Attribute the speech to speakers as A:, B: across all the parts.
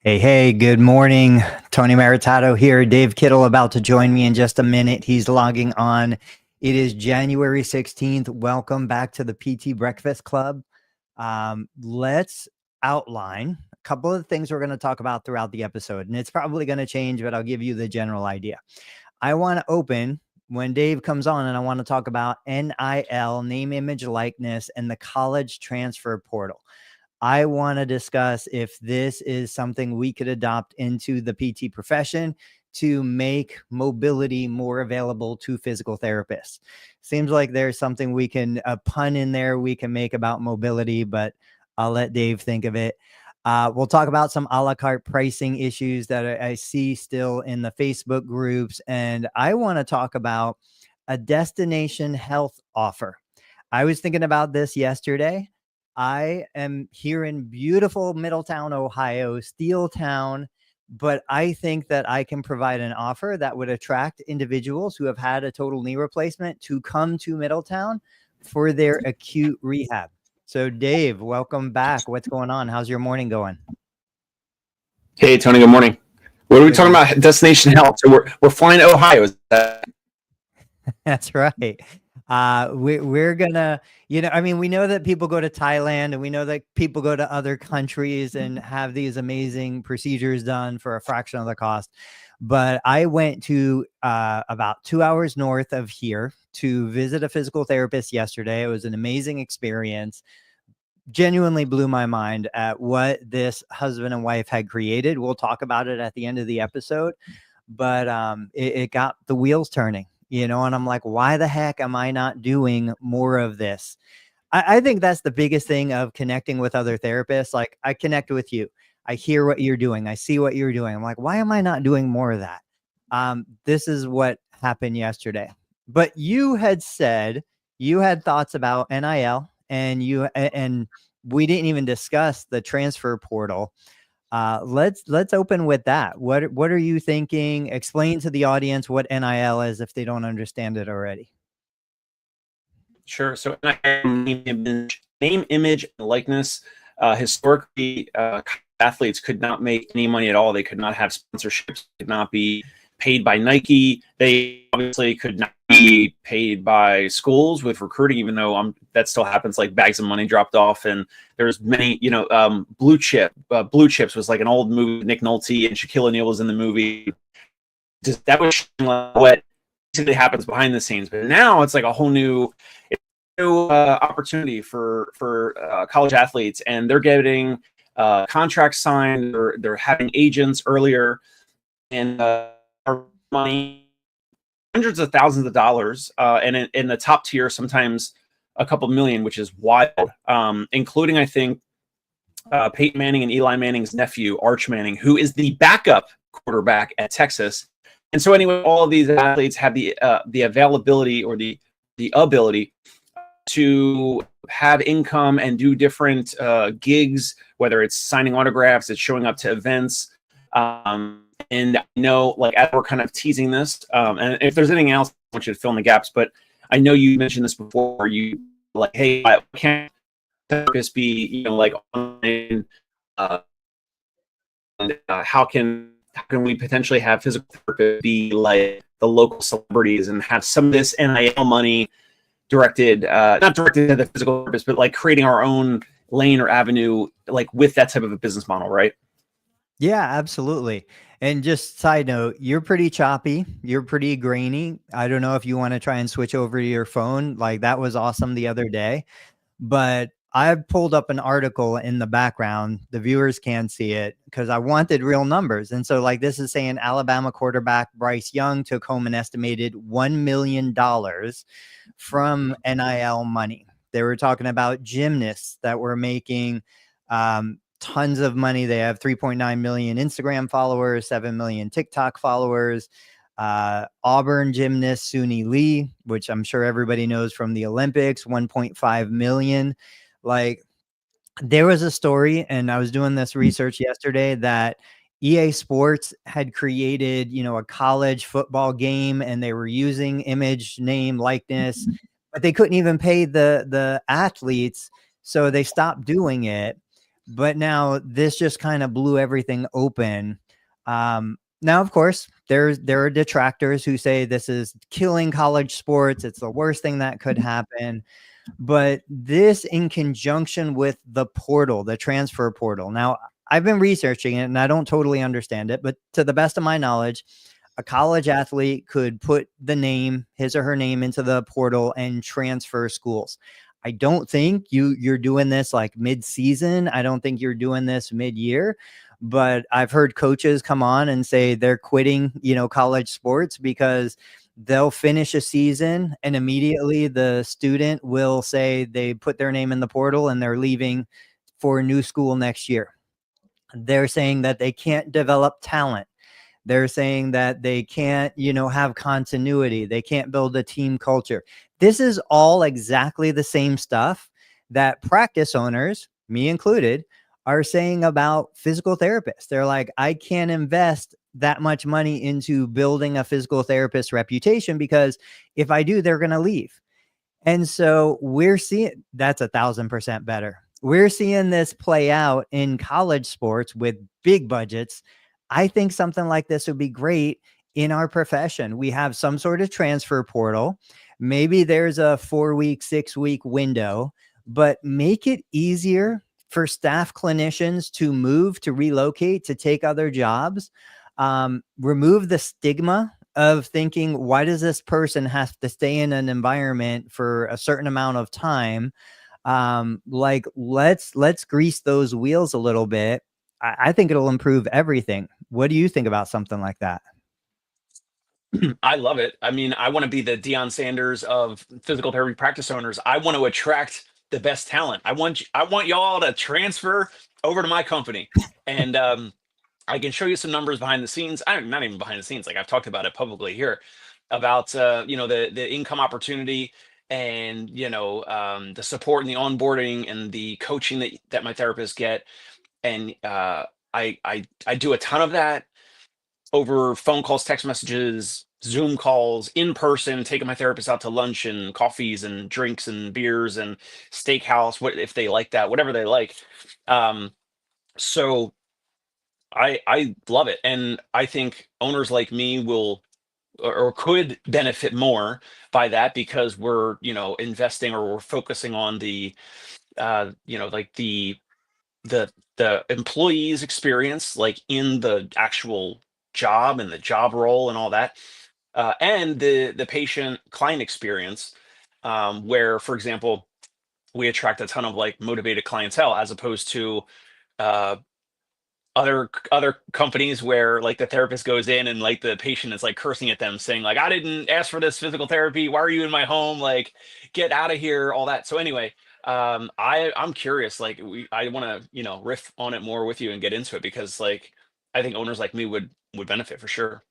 A: Hey, good morning. Tony Maritato here. Dave Kittle about to join me in just a minute. He's logging on. It is January 16th. Welcome back to the PT Breakfast Club. Let's outline a couple of things we're going to talk about throughout the episode, and it's probably going to change, but I'll give you the general idea. I want to open when Dave comes on, and I want to talk about NIL, name, image, likeness, and the college transfer portal. I want to discuss if this is something we could adopt into the PT profession to make mobility more available to physical therapists. Seems like there's something we can, a pun in there we can make about mobility, but I'll let Dave think of it. We'll talk about some a la carte pricing issues that I see still in the Facebook groups. And I want to talk about a destination health offer. I was thinking about this yesterday. I am here in beautiful Middletown, Ohio, Steel Town, but I think that I can provide an offer that would attract individuals who have had a total knee replacement to come to Middletown for their acute rehab. So Dave, welcome back. What's going on? How's your morning going?
B: Hey, Tony, good morning. What are we talking about? Destination health. So we're flying to Ohio. Is that...
A: That's right. We're gonna, I mean, we know that people go to Thailand and we know that people go to other countries and have these amazing procedures done for a fraction of the cost. But I went to about 2 hours north of here to visit a physical therapist yesterday. It was an amazing experience. Genuinely blew my mind at what this husband and wife had created. We'll talk about it at the end of the episode, but it got the wheels turning. And I'm like, why the heck am I not doing more of this? I think that's the biggest thing of connecting with other therapists. Like, I connect with you. I hear what you're doing. I see what you're doing. I'm like, why am I not doing more of that? This is what happened yesterday. But you had said you had thoughts about NIL, and we didn't even discuss the transfer portal. Let's open with that. What are you thinking? Explain to the audience what NIL is if they don't understand it already.
B: Sure. So name, image, and likeness. Historically, athletes could not make any money at all. They could not have sponsorships. Could not be paid by Nike. They obviously could not be paid by schools with recruiting, even though that still happens. Like, bags of money dropped off, and there's many. Blue Chips was like an old movie. Nick Nolte and Shaquille O'Neal was in the movie. That was what basically happens behind the scenes. But now it's like a whole new opportunity for college athletes, and they're getting contracts signed. They're having agents earlier, and money, hundreds of thousands of dollars, and in the top tier, sometimes a couple million, which is wild. Including, I think, Peyton Manning and Eli Manning's nephew, Arch Manning, who is the backup quarterback at Texas. And so, anyway, all of these athletes have the availability or the ability to have income and do different gigs, whether it's signing autographs, it's showing up to events. And I know, like, as we're kind of teasing this, and if there's anything else, I want you to fill in the gaps. But I know you mentioned this before. You like, hey, why can't therapist be, like, online? And how can we potentially have physical therapists be like the local celebrities and have some of this NIL money directed, not directed to the physical therapist, but like creating our own lane or avenue, like with that type of a business model, right?
A: Yeah, absolutely. And just side note, you're pretty choppy. You're pretty grainy. I don't know if you want to try and switch over to your phone. Like, that was awesome the other day. But I've pulled up an article in the background. The viewers can't see it because I wanted real numbers. And so, like, this is saying Alabama quarterback Bryce Young took home an estimated $1 million from NIL money. They were talking about gymnasts that were making tons of money. They have 3.9 million Instagram followers, 7 million TikTok followers. Auburn gymnast Suni Lee, which I'm sure everybody knows from the Olympics, 1.5 million. Like, there was a story, and I was doing this research yesterday, that EA Sports had created, a college football game, and they were using image, name, likeness, but they couldn't even pay the athletes, so they stopped doing it. But now this just kind of blew everything open. Now, of course, there are detractors who say this is killing college sports. It's the worst thing that could happen. But this in conjunction with the portal, the transfer portal. Now, I've been researching it and I don't totally understand it, but to the best of my knowledge, a college athlete could put the name, his or her name, into the portal and transfer schools. I don't think you're doing this like mid-season. I don't think you're doing this mid-year, but I've heard coaches come on and say they're quitting, college sports because they'll finish a season and immediately the student will say they put their name in the portal and they're leaving for a new school next year. They're saying that they can't develop talent. They're saying that they can't, have continuity. They can't build a team culture. This is all exactly the same stuff that practice owners, me included, are saying about physical therapists. They're like, I can't invest that much money into building a physical therapist reputation because if I do, they're going to leave. And so we're seeing that's 1,000% better. We're seeing this play out in college sports with big budgets. I think something like this would be great in our profession. We have some sort of transfer portal. Maybe there's a 4-week, 6-week window, but make it easier for staff clinicians to move, to relocate, to take other jobs. Remove the stigma of thinking, why does this person have to stay in an environment for a certain amount of time? Like let's grease those wheels a little bit. I think it'll improve everything. What do you think about something like that?
C: I love it. I mean, I want to be the Deion Sanders of physical therapy practice owners. I want to attract the best talent. I want y'all to transfer over to my company, and I can show you some numbers behind the scenes. I'm not even behind the scenes. Like I've talked about it publicly here about the income opportunity and the support and the onboarding and the coaching that my therapists get. And I do a ton of that over phone calls, text messages, Zoom calls, in person, taking my therapist out to lunch and coffees and drinks and beers and steakhouse, what if they like that, whatever they like. Um, so I love it, and I think owners like me will or could benefit more by that because we're investing or we're focusing on the like the employee's experience, like in the actual job and the job role and all that, and the patient client experience, where, for example, we attract a ton of like motivated clientele as opposed to uh, other companies where like the therapist goes in and like the patient is like cursing at them saying like, I didn't ask for this physical therapy, why are you in my home, like get out of here, all that. So anyway, I'm curious, like I want to riff on it more with you and get into it because like I think owners like me would benefit for sure.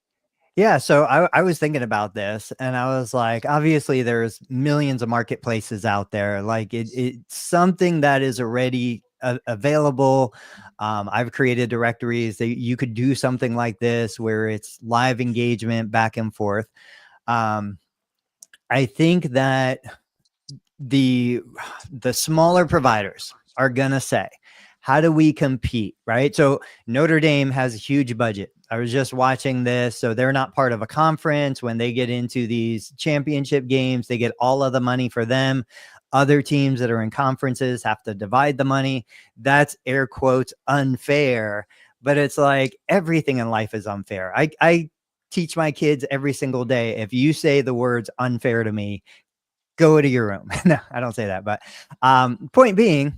A: Yeah, so I was thinking about this and I was like, obviously there's millions of marketplaces out there. Like it's something that is already available. I've created directories that you could do something like this where it's live engagement back and forth. Um, I think that the the smaller providers are gonna say, how do we compete, right? So Notre Dame has a huge budget. I was just watching this. So they're not part of a conference. When they get into these championship games, they get all of the money for them. Other teams that are in conferences have to divide the money. That's air quotes unfair, but it's like everything in life is unfair. I teach my kids every single day. If you say the words unfair to me, go to your room. No, I don't say that. But point being,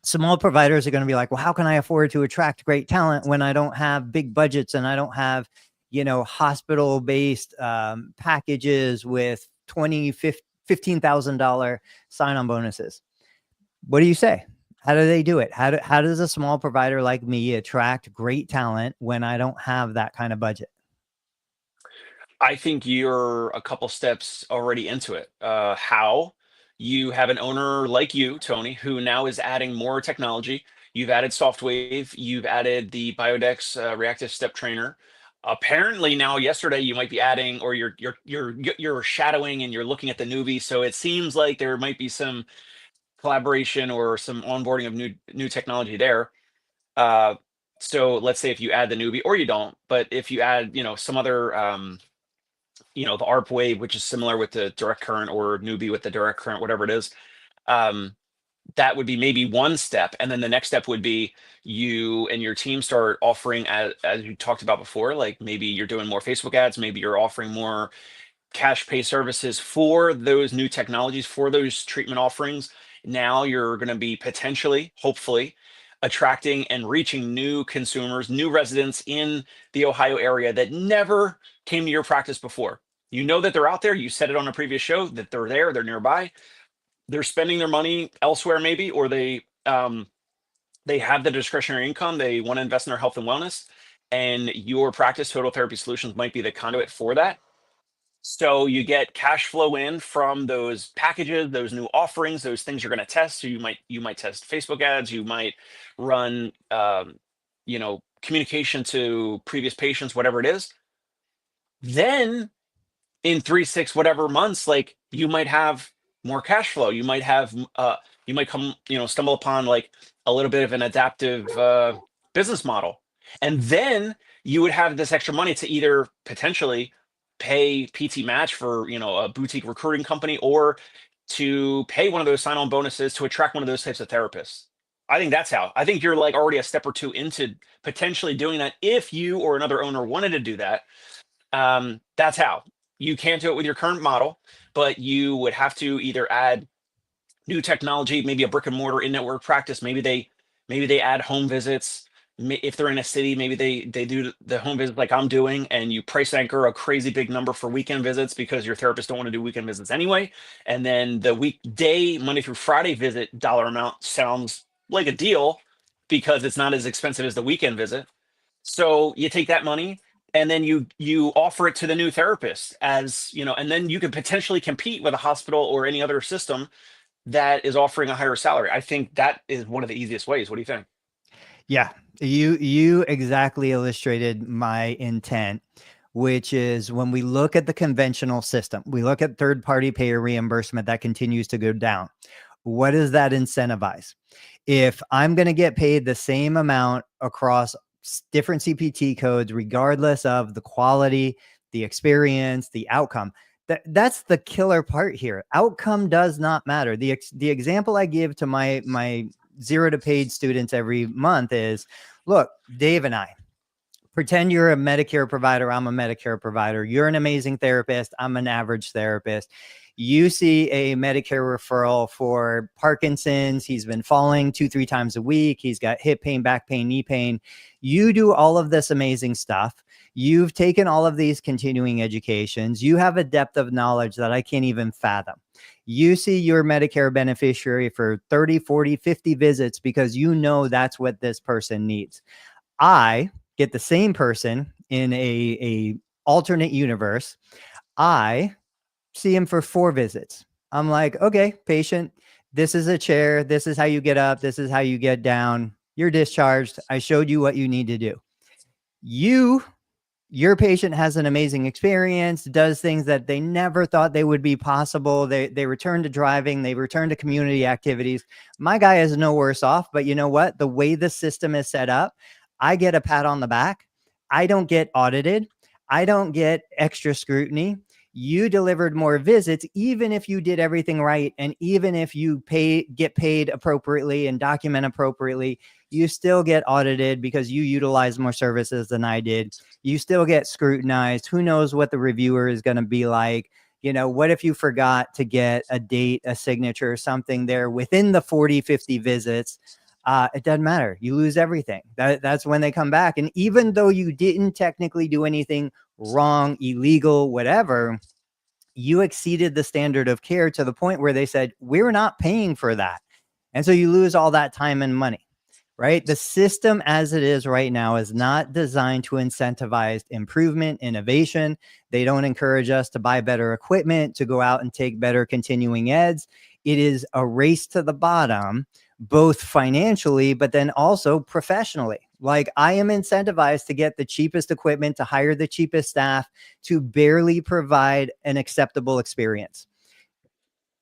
A: small providers are going to be like, well, how can I afford to attract great talent when I don't have big budgets and I don't have, hospital based packages with $15,000 sign on bonuses? What do you say? How do they do it? How does a small provider like me attract great talent when I don't have that kind of budget?
C: I think you're a couple steps already into it. How you have an owner like you, Tony, who now is adding more technology. You've added SoftWave. You've added the Biodex reactive step trainer. Apparently now, yesterday you might be adding, or you're shadowing and you're looking at the newbie. So it seems like there might be some collaboration or some onboarding of new technology there. So let's say if you add the newbie, or you don't, but if you add, some other, the ARP wave, which is similar with the direct current, or newbie with the direct current, whatever it is, that would be maybe one step. And then the next step would be you and your team start offering, as you talked about before, like maybe you're doing more Facebook ads, maybe you're offering more cash pay services for those new technologies, for those treatment offerings. Now you're going to be potentially, hopefully, attracting and reaching new consumers, new residents in the Ohio area that never came to your practice before. You know that they're out there. You said it on a previous show that they're there, they're nearby, they're spending their money elsewhere, maybe, or they have the discretionary income, they want to invest in their health and wellness, and your practice, Total Therapy Solutions, might be the conduit for that. So you get cash flow in from those packages, those new offerings, those things you're going to test. So you might test Facebook ads, you might run communication to previous patients, whatever it is. Then in 3, 6, whatever months, like, you might have more cash flow. You might have you might stumble upon like a little bit of an adaptive business model, and then you would have this extra money to either potentially pay PT match for a boutique recruiting company, or to pay one of those sign-on bonuses to attract one of those types of therapists. I think you're like already a step or two into potentially doing that, if you or another owner wanted to do that. That's how. You can't do it with your current model, but you would have to either add new technology, maybe a brick and mortar in-network practice. Maybe they add home visits. If they're in a city, maybe they do the home visit like I'm doing, and you price anchor a crazy big number for weekend visits because your therapists don't want to do weekend visits anyway. And then the weekday, Monday through Friday visit dollar amount sounds like a deal because it's not as expensive as the weekend visit. So you take that money and then you offer it to the new therapist, and then you could potentially compete with a hospital or any other system that is offering a higher salary. I think that is one of the easiest ways. What do you think?
A: Yeah, you exactly illustrated my intent, which is when we look at the conventional system, we look at third-party payer reimbursement that continues to go down. What does that incentivize? If I'm going to get paid the same amount across different CPT codes, regardless of the quality, the experience, the outcome, that's the killer part here. Outcome does not matter. The example I give to my 0 to paid students every month is, look, Dave and I, pretend you're a Medicare provider. I'm a Medicare provider. You're an amazing therapist. I'm an average therapist. You see a Medicare referral for Parkinson's. He's been falling 2-3 times a week. He's got hip pain, back pain, knee pain. You do all of this amazing stuff. You've taken all of these continuing educations. You have a depth of knowledge that I can't even fathom. You see your Medicare beneficiary for 30, 40, 50 visits because you know that's what this person needs. I get the same person in a alternate universe. I see him for 4 visits. I'm like, okay, patient, this is a chair. This is how you get up. This is how you get down. You're discharged. I showed you what you need to do. Your patient has an amazing experience, does things that they never thought they would be possible. They return to driving. They return to community activities. My guy is no worse off, but you know what? The way the system is set up, I get a pat on the back. I don't get audited. I don't get extra scrutiny. You delivered more visits, even if you did everything right. And even if you get paid appropriately and document appropriately, you still get audited because you utilize more services than I did. You still get scrutinized. Who knows what the reviewer is going to be like? What if you forgot to get a date, a signature, something there within the 40, 50 visits? It doesn't matter. You lose everything. That's when they come back. And even though you didn't technically do anything wrong, illegal, whatever, you exceeded the standard of care to the point where they said, we're not paying for that. And so you lose all that time and money, right? The system as it is right now is not designed to incentivize improvement, innovation. They don't encourage us to buy better equipment, to go out and take better continuing eds. It is a race to the bottom, both financially, but then also professionally. Like, I am incentivized to get the cheapest equipment, to hire the cheapest staff, to barely provide an acceptable experience.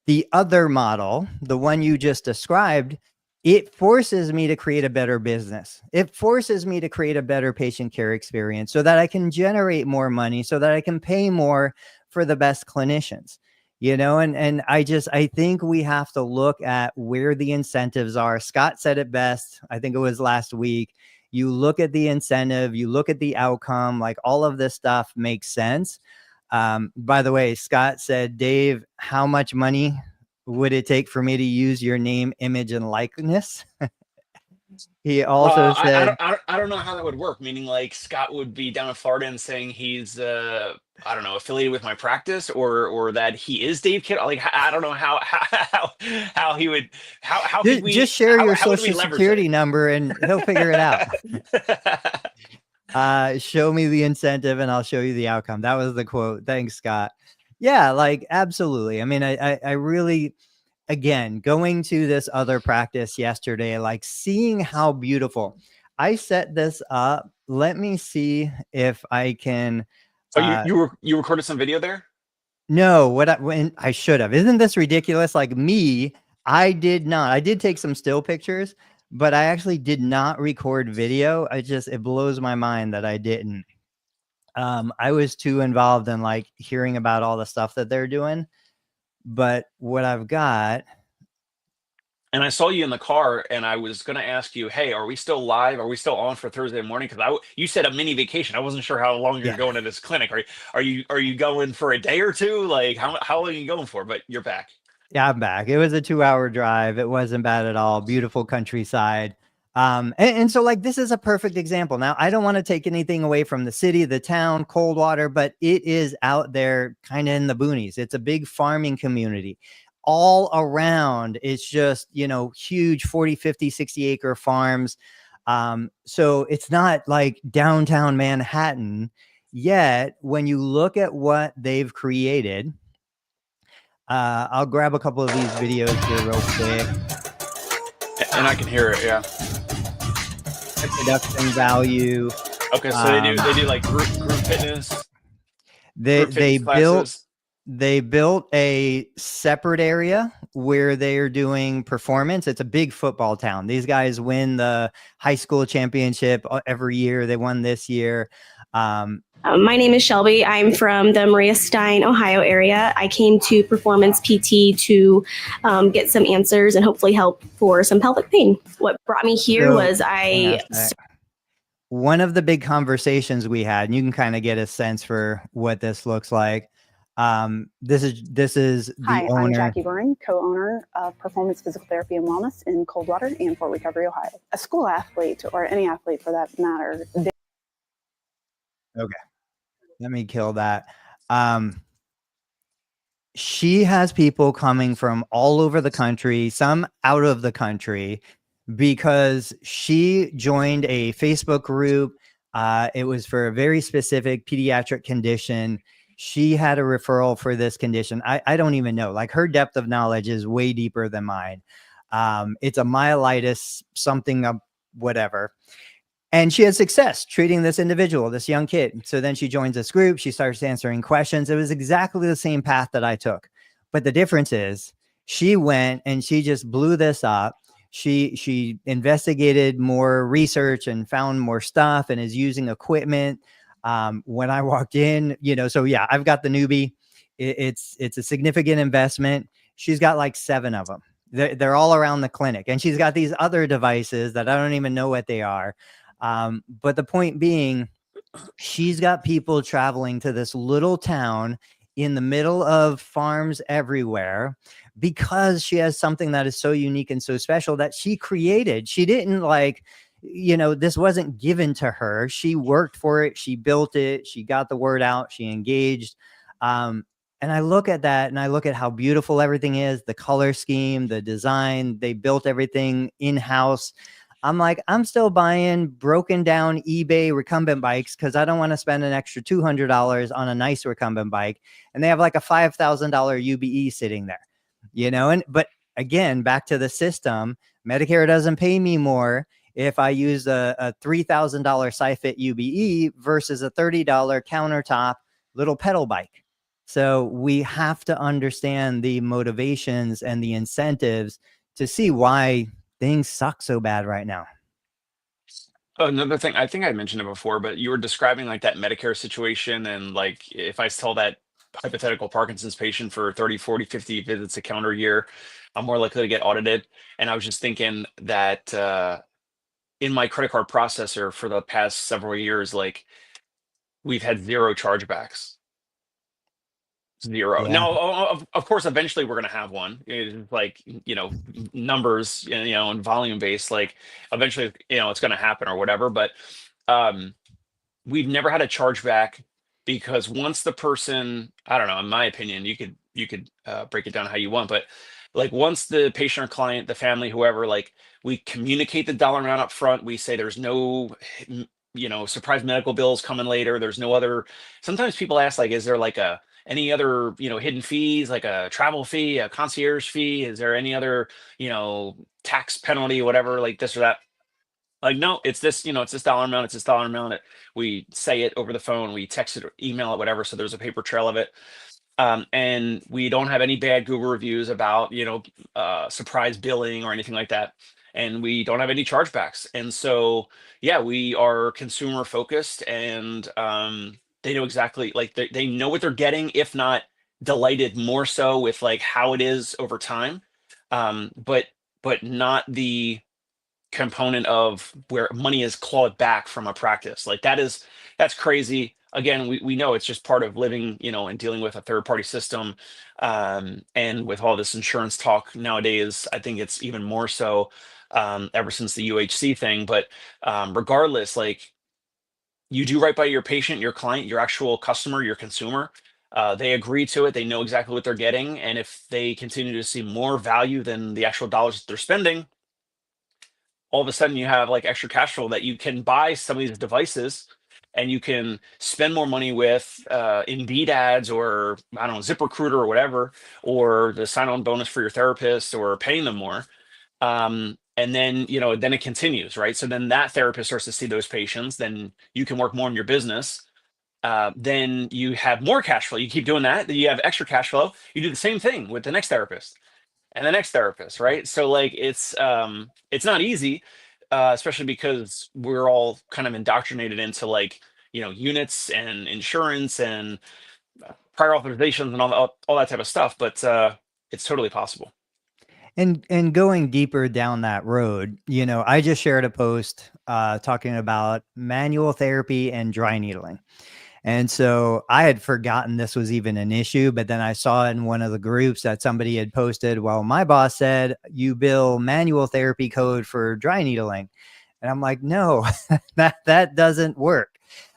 A: The other model, the one you just described, it forces me to create a better business. It forces me to create a better patient care experience so that I can generate more money, so that I can pay more for the best clinicians. And I think we have to look at where the incentives are. Scott said it best. I think it was last week. You look at the incentive, you look at the outcome, like all of this stuff makes sense. By the way, Scott said, Dave, how much money would it take for me to use your name, image, and likeness? He also said,
C: I don't know how that would work. Meaning, like Scott would be down in Florida and saying he's I don't know, affiliated with my practice, or that he is Dave Kittle. Like I don't know how he would how could we
A: just share your
C: how would we
A: social
C: leverage
A: security
C: it?
A: number and he'll figure it out. Show me the incentive and I'll show you the outcome. That was the quote. Thanks, Scott. Yeah, like absolutely. I mean, I really, again, going to this other practice yesterday, like seeing how beautiful. I set this up. Let me see if I can.
C: Oh, you recorded some video there?
A: No, when I should have. Isn't this ridiculous? Like me, I did not. I did take some still pictures, but I actually did not record video. It blows my mind that I didn't. I was too involved in like hearing about all the stuff that they're doing. But what I've got.
C: And I saw you in the car, and I was going to ask you, "Hey, are we still live? Are we still on for Thursday morning?" Because you said a mini vacation. I wasn't sure how long you're
A: Yeah.
C: going to this clinic. Are you going for a day or two? Like how long are you going for? But you're back.
A: Yeah, I'm back. It was a 2-hour drive. It wasn't bad at all. Beautiful countryside. And so like, this is a perfect example. Now, I don't want to take anything away from the city, the town, Coldwater, but it is out there kind of in the boonies. It's a big farming community all around. It's just, huge 40, 50, 60 acre farms. So it's not like downtown Manhattan yet. When you look at what they've created, I'll grab a couple of these videos here real quick.
C: And I can hear it. Yeah.
A: The production value.
C: Okay, so they do like group fitness.
A: They
C: classes.
A: built a separate area where they are doing performance. It's a big football town. These guys win the high school championship every year. They won this year.
D: My name is Shelby. I'm from the Maria Stein, Ohio area. I came to Performance PT to get some answers and hopefully help for some pelvic pain. What brought me here was
A: one of the big conversations we had, and you can kind of get a sense for what this looks like. This is the
E: Hi,
A: owner.
E: I'm Jackie Byrne, co-owner of Performance Physical Therapy and Wellness in Coldwater and Fort Recovery, Ohio. A school athlete, or any athlete for that matter.
A: Okay, let me kill that. She has people coming from all over the country, some out of the country, because she joined a Facebook group. It was for a very specific pediatric condition. She had a referral for this condition. I don't even know. Like, her depth of knowledge is way deeper than mine. It's a myelitis, something of whatever. And she had success treating this individual, this young kid. So then she joins this group. She starts answering questions. It was exactly the same path that I took. But the difference is she went and she just blew this up. She investigated more research and found more stuff and is using equipment. When I walked in, so yeah, I've got the newbie. It's a significant investment. She's got like 7 of them. They're all around the clinic. And she's got these other devices that I don't even know what they are. But the point being, she's got people traveling to this little town in the middle of farms everywhere because she has something that is so unique and so special that she created. She didn't this wasn't given to her. She worked for it. She built it. She got the word out. She engaged. And I look at that and I look at how beautiful everything is, the color scheme, the design. They built everything in-house. I'm like, I'm still buying broken down eBay recumbent bikes because I don't want to spend an extra $200 on a nice recumbent bike. And they have like a $5,000 UBE sitting there, but again, back to the system, Medicare doesn't pay me more if I use a $3,000 SciFit UBE versus a $30 countertop little pedal bike. So we have to understand the motivations and the incentives to see why things suck so bad right now.
C: Another thing, I think I mentioned it before, but you were describing like that Medicare situation. And like, if I tell that hypothetical Parkinson's patient for 30, 40, 50 visits a calendar year, I'm more likely to get audited. And I was just thinking that in my credit card processor for the past several years, like we've had zero chargebacks. Zero.
A: Yeah.
C: Now, of course, eventually we're going to have one. It's like, numbers, and volume based, like eventually, it's going to happen or whatever. But um, we've never had a chargeback because once the person, I don't know, in my opinion, you could break it down how you want, but like once the patient or client, the family, whoever, like we communicate the dollar amount up front, we say there's no surprise medical bills coming later. There's no other. Sometimes people ask, like, is there like any other hidden fees, like a travel fee, a concierge fee? Is there any other tax penalty, whatever, like this or that? Like, no, it's this, it's this dollar amount, it's this dollar amount. We say it over the phone, we text it or email it, whatever. So there's a paper trail of it. And we don't have any bad Google reviews about, surprise billing or anything like that. And we don't have any chargebacks. And so, yeah, we are consumer focused, and they know exactly, like they know what they're getting, if not delighted more so with like how it is over time. But not the component of where money is clawed back from a practice. Like that's crazy. Again, we know it's just part of living, and dealing with a third party system. And with all this insurance talk nowadays, I think it's even more so ever since the UHC thing. But regardless, like you do right by your patient, your client, your actual customer, your consumer. They agree to it. They know exactly what they're getting. And if they continue to see more value than the actual dollars that they're spending, all of a sudden you have like extra cash flow that you can buy some of these devices, and you can spend more money with Indeed ads, or I don't know, ZipRecruiter or whatever, or the sign-on bonus for your therapist, or paying them more. And then, then it continues, right? So then that therapist starts to see those patients, then you can work more in your business. Then you have more cash flow. You keep doing that, then you have extra cash flow. You do the same thing with the next therapist and the next therapist, right? So like it's not easy, especially because we're all kind of indoctrinated into like units and insurance and prior authorizations and all that type of stuff. But it's totally possible.
A: And going deeper down that road, I just shared a post talking about manual therapy and dry needling. And so I had forgotten this was even an issue, but then I saw in one of the groups that somebody had posted, well, my boss said you bill manual therapy code for dry needling. And I'm like, no, that doesn't work.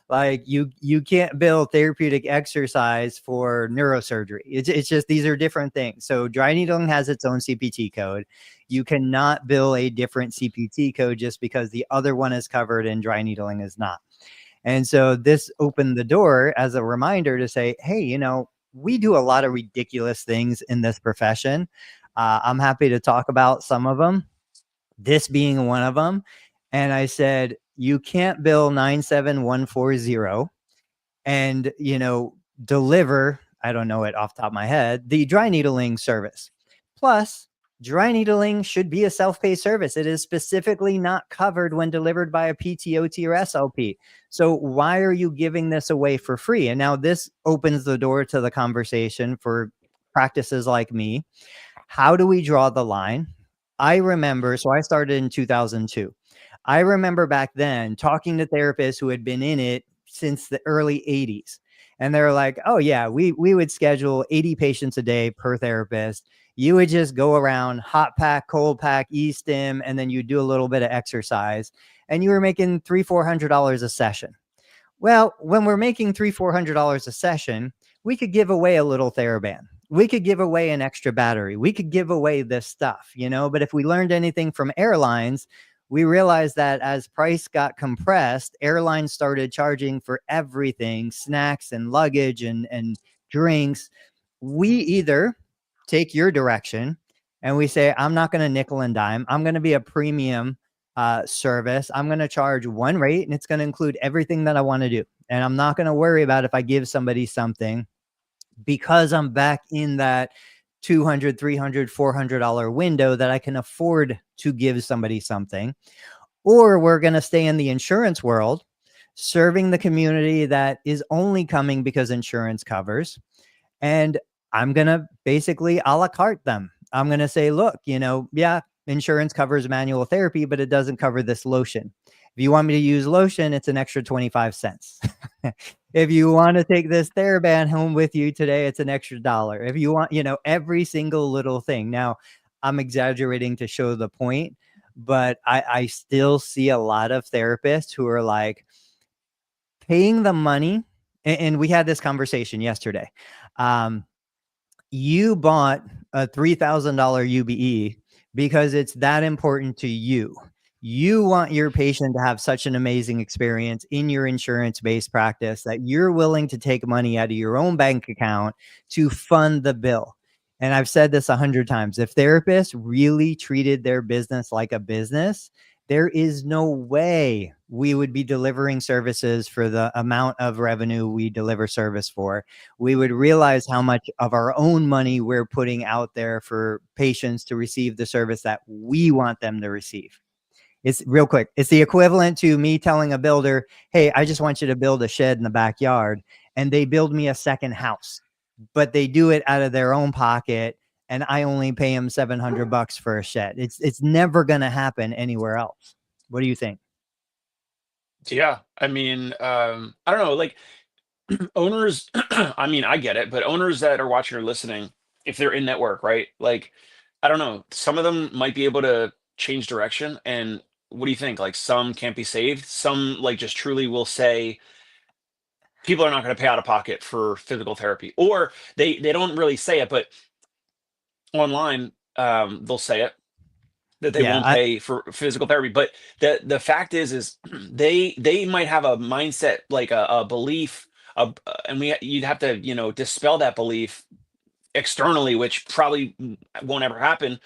A: Like you can't bill therapeutic exercise for neurosurgery. It's just, these are different things. So dry needling has its own CPT code. You cannot bill a different CPT code just because the other one is covered and dry needling is not. And so this opened the door as a reminder to say, hey, we do a lot of ridiculous things in this profession. I'm happy to talk about some of them, this being one of them. And I said, you can't bill 97140 and, deliver, I don't know it off the top of my head, the dry needling service. Plus, dry needling should be a self-pay service. It is specifically not covered when delivered by a PTOT or SLP. So why are you giving this away for free? And now this opens the door to the conversation for practices like me. How do we draw the line? I remember, so I started in 2002. I remember back then talking to therapists who had been in it since the early 80s. And they're like, oh yeah, we would schedule 80 patients a day per therapist. You would just go around, hot pack, cold pack, e-stim, and then you do a little bit of exercise. And you were making $300-400 a session. Well, when we're making $300-400 a session, we could give away a little TheraBand. We could give away an extra battery. We could give away this stuff, but if we learned anything from airlines, we realized that as price got compressed, airlines started charging for everything, snacks and luggage and drinks. We either take your direction and we say, I'm not going to nickel and dime. I'm going to be a premium service. I'm going to charge one rate, and it's going to include everything that I want to do. And I'm not going to worry about if I give somebody something because I'm back in that $200, $300, $400 window that I can afford to give somebody something. Or we're going to stay in the insurance world, serving the community that is only coming because insurance covers. And I'm going to basically a la carte them. I'm going to say, look, yeah, insurance covers manual therapy, but it doesn't cover this lotion. If you want me to use lotion, it's an extra 25 cents. If you want to take this TheraBand home with you today, it's an extra $1. If you want, every single little thing. Now, I'm exaggerating to show the point, but I still see a lot of therapists who are like paying the money. And we had this conversation yesterday. You bought a $3,000 UBE because it's that important to you. You want your patient to have such an amazing experience in your insurance-based practice that you're willing to take money out of your own bank account to fund the bill. And I've said this 100 times. If therapists really treated their business like a business, there is no way we would be delivering services for the amount of revenue we deliver service for. We would realize how much of our own money we're putting out there for patients to receive the service that we want them to receive. It's real quick. It's the equivalent to me telling a builder, hey, I just want you to build a shed in the backyard. And they build me a second house, but they do it out of their own pocket. And I only pay them $700 for a shed. It's never going to happen anywhere else. What do you think?
C: Yeah. I mean, I don't know, like owners, I mean, I get it, but owners that are watching or listening, if they're in network, right? Like, I don't know, some of them might be able to change direction. And what do you think? Like, some can't be saved. Some like just truly will say people are not going to pay out of pocket for physical therapy, or they don't really say it, but online, they'll say it that they won't pay for physical therapy. But the fact is they might have a mindset, like a belief, and you'd have to dispel that belief externally, which probably won't ever happen.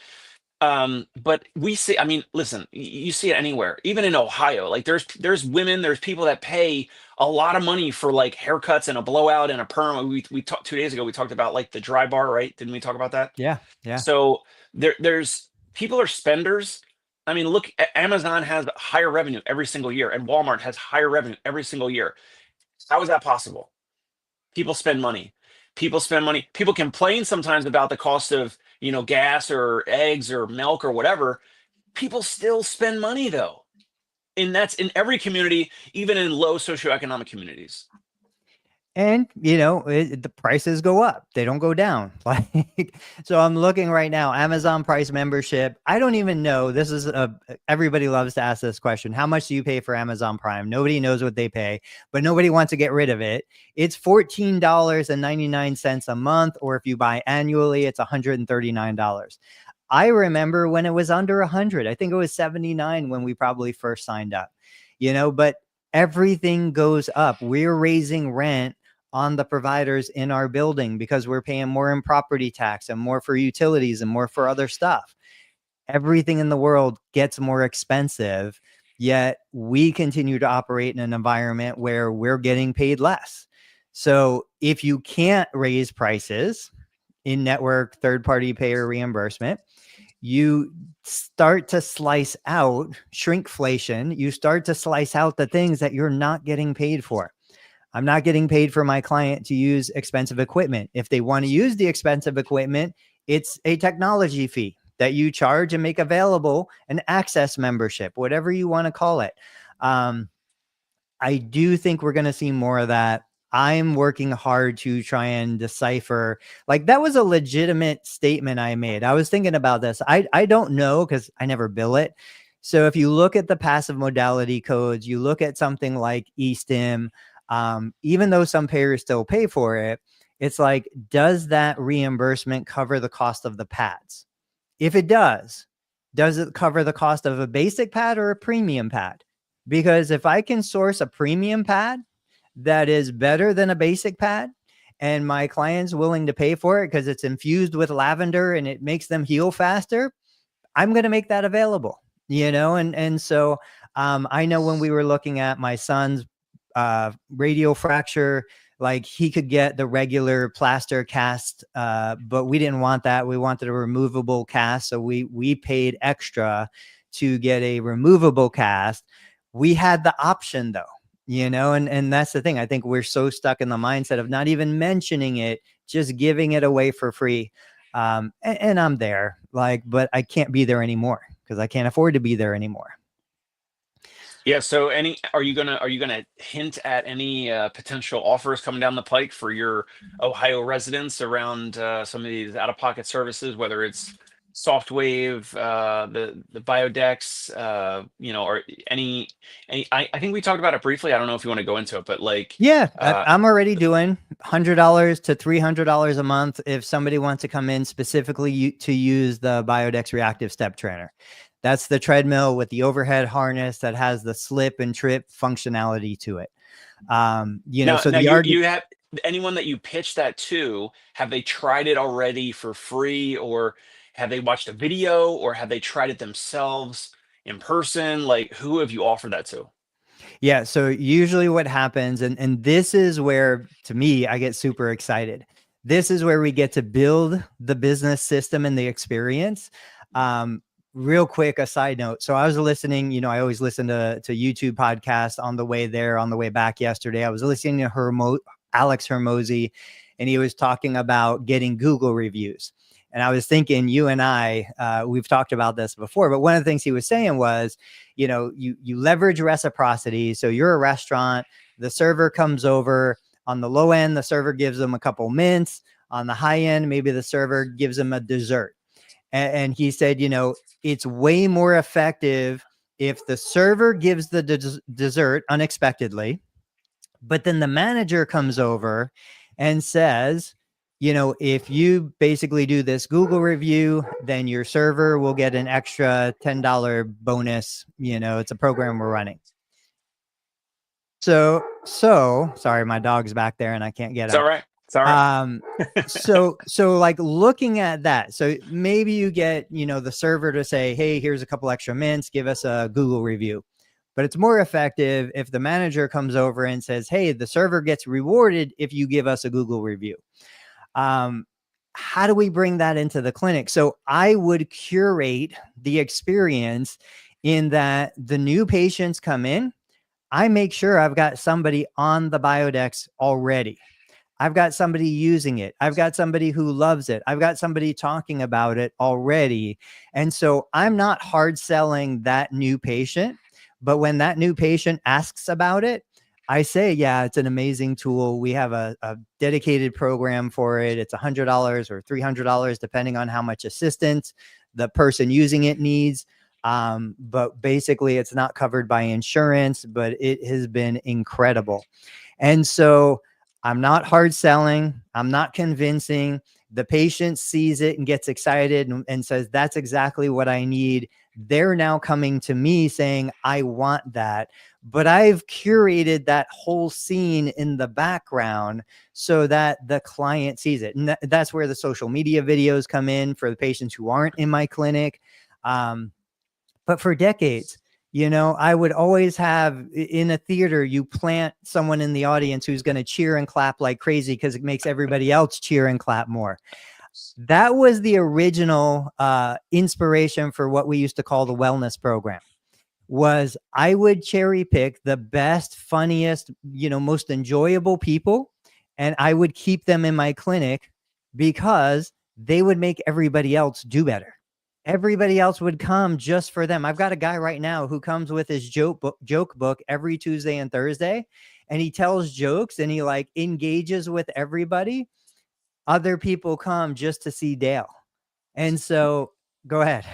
C: But we see, I mean, listen, you see it anywhere, even in Ohio. Like there's women, there's people that pay a lot of money for like haircuts and a blowout and a perm. We talked 2 days ago, we talked about like the dry bar, right? Didn't we talk about that?
A: Yeah. Yeah.
C: So there's people are spenders. I mean, look, Amazon has higher revenue every single year, and Walmart has higher revenue every single year. How is that possible? People spend money. People spend money. People complain sometimes about the cost of, gas or eggs or milk or whatever. People still spend money though. And that's in every community, even in low socioeconomic communities.
A: And, the prices go up. They don't go down. Like, so I'm looking right now, Amazon Price membership. I don't even know. This is everybody loves to ask this question. How much do you pay for Amazon Prime? Nobody knows what they pay, but nobody wants to get rid of it. It's $14.99 a month, or if you buy annually, it's $139. I remember when it was under 100. I think it was 79 when we probably first signed up, but everything goes up. We're raising rent on the providers in our building because we're paying more in property tax and more for utilities and more for other stuff. Everything in the world gets more expensive, yet we continue to operate in an environment where we're getting paid less. So if you can't raise prices in network third-party payer reimbursement, you start to slice out shrinkflation. You start to slice out the things that you're not getting paid for. I'm not getting paid for my client to use expensive equipment. If they want to use the expensive equipment, it's a technology fee that you charge and make available, an access membership, whatever you want to call it. I do think we're going to see more of that. I'm working hard to try and decipher, like that was a legitimate statement I made. I was thinking about this. I don't know because I never bill it. So if you look at the passive modality codes, you look at something like eSTIM, even though some payers still pay for it, it's like, does that reimbursement cover the cost of the pads? If it does it cover the cost of a basic pad or a premium pad? Because if I can source a premium pad that is better than a basic pad and my client's willing to pay for it because it's infused with lavender and it makes them heal faster, I'm going to make that available, and so I know when we were looking at my son's radial fracture Like he could get the regular plaster cast, but we didn't want that. We wanted a removable cast. So we paid extra to get a removable cast. We had the option though, and that's the thing. I think we're so stuck in the mindset of not even mentioning it, just giving it away for free. And I'm there, but I can't be there anymore because I can't afford to be there anymore.
C: Yeah. So are you gonna hint at any potential offers coming down the pike for your Ohio residents around some of these out-of-pocket services, whether it's SoftWave, the Biodex, or I think we talked about it briefly. I don't know if you want to go into it, but
A: yeah, I'm already doing $100 to $300 a month if somebody wants to come in specifically to use the Biodex Reactive Step Trainer. That's the treadmill with the overhead harness that has the slip and trip functionality to it.
C: You have anyone that you pitch that to, have they tried it already for free, or have they watched a video, or have they tried it themselves in person? Like, who have you offered that to?
A: Yeah. So usually what happens, and this is where, to me, I get super excited. This is where we get to build the business system and the experience. Real quick, a side note. So I was listening, I always listen to YouTube podcasts on the way there, on the way back yesterday. I was listening to Alex Hermosi, and he was talking about getting Google reviews. And I was thinking, you and I, we've talked about this before, but one of the things he was saying was, you leverage reciprocity. So you're a restaurant, the server comes over. On the low end, the server gives them a couple mints. On the high end, maybe the server gives them a dessert. And he said, it's way more effective if the server gives the dessert unexpectedly, but then the manager comes over and says, if you basically do this Google review, then your server will get an extra $10 bonus. It's a program we're running. So sorry, my dog's back there and I can't get
C: It's
A: out.
C: all right. It's all right.
A: So like looking at that, so maybe you get, the server to say, hey, here's a couple extra mints, give us a Google review. But it's more effective if the manager comes over and says, hey, the server gets rewarded if you give us a Google review. How do we bring that into the clinic? So I would curate the experience in that the new patients come in, I make sure I've got somebody on the Biodex already. I've got somebody using it. I've got somebody who loves it. I've got somebody talking about it already. And so I'm not hard selling that new patient, but when that new patient asks about it, I say, yeah, it's an amazing tool. We have a dedicated program for it. It's $100 or $300, depending on how much assistance the person using it needs. But basically it's not covered by insurance, but it has been incredible. And so I'm not hard selling. I'm not convincing. The patient sees it and gets excited and says, that's exactly what I need. They're now coming to me saying, I want that. But I've curated that whole scene in the background so that the client sees it. And that's where the social media videos come in for the patients who aren't in my clinic. But for decades, I would always have in a theater, you plant someone in the audience who's going to cheer and clap like crazy because it makes everybody else cheer and clap more. That was the original inspiration for what we used to call the wellness program. Was I would cherry pick the best, funniest, most enjoyable people, and I would keep them in my clinic because they would make everybody else do better. Everybody else would come just for them. I've got a guy right now who comes with his joke book every Tuesday and Thursday, and he tells jokes and he engages with everybody. Other people come just to see Dale. And so go ahead.